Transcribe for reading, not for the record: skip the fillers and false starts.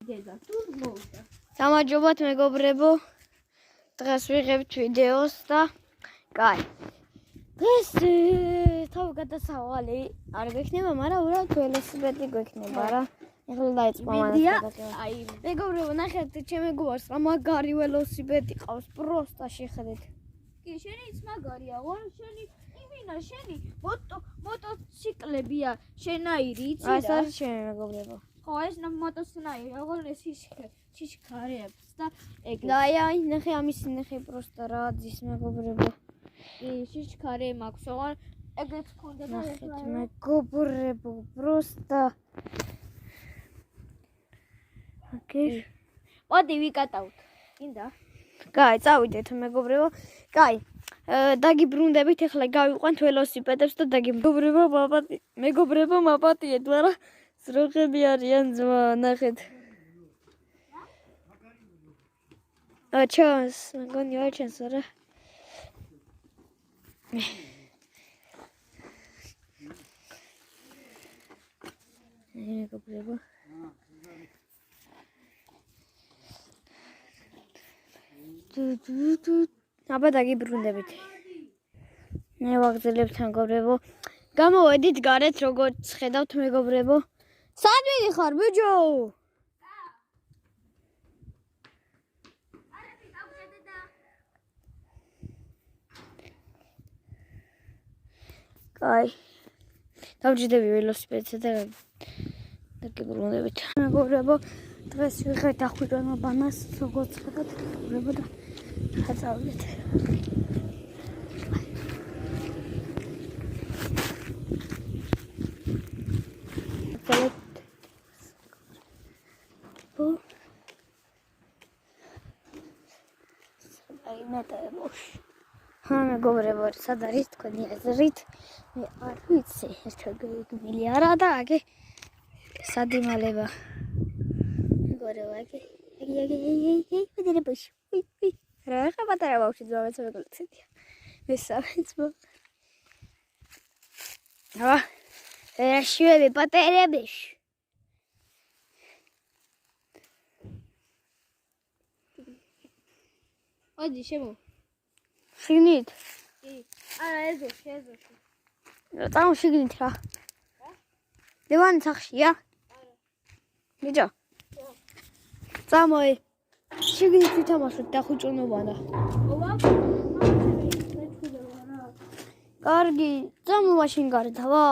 დედა, თუ მოვიდა. გამარჯობათ მეგობრებო. დღეს ვიღებთ ვიდეოს და კაი. დღეს თავი გადასავალი არ გვექნება, მაგრამ უბრალოდ ველოსიპედი გვექნება რა. ეხლა დაიწყო მანაც. აი, მეგობრებო, ნახეთ ჩემი გუარს რა მაგარი ველოსიპედი ყავს, პროსტა შეხედეთ. კი, შენიც მაგარია, შენი იმინა, შენი მოტოციკლებია, შენაირი, იცი რა? ეს არის ჩემი მეგობრებო. ხო, ეს მოტოსნაირი, აღარ ეს შიშქარებს და ეგ. და აი, ნახე ამის ნახე პროსტა რა ძის მეგობრებო. კი, შიშქარე მაქვს, აღარ ეგეც ხონდა და ნახეთ მეგობრებო, პროსტა. ოკეი. მოდი ვიკატავთ. გინდა? კაი, წავიდეთ მეგობრებო. კაი. დაგიბრუნდებით, ახლა გავიყვანთ ველოსიპედებს და მეგობრებო, მაპატიეთ, მაგრამ სროხები არიან ძმა, ნახეთ. ჩანს, მგონი არ ჩანს რა. მეგობრებო. აბა დაგიბრუნდებით. მე ვაგრძელებთ მეგობრებო. გამოვედით გარეთ, როგორც ხედავთ მეგობრებო. სად მიდიხარ, ბიჭო? კაი. დავჯდები ველოსიპედზე და დაგიბრუნდებით. მეგობრებო, დღეს ვიღებთ ახვიჭანო ბანას, როგორც ხედავთ მეგობრებო და წავიდეთ. აი მეტაბოშ. მეგობრებო, სად არის თქვენი აზრით? მე არ ვიცი, ერთგვარი არა და აგე სად იმალება. მეგობრებო, აგე მეტაბოშ. რა ხაბატარა ბავშვი ძმაიც მეგობრებო. მესამეც მო. აბა, რაშვები პატერების. მოდი შემო. შიგნით. კი. არა, ეზოში. წამო შიგნით რა. დევანი სახშია? არა. ბიჭო. წამოი. შიგნით ვითამაშოთ და ხუჭუნობანა. კარგი, წამო მაშინ გარეთ, აბა.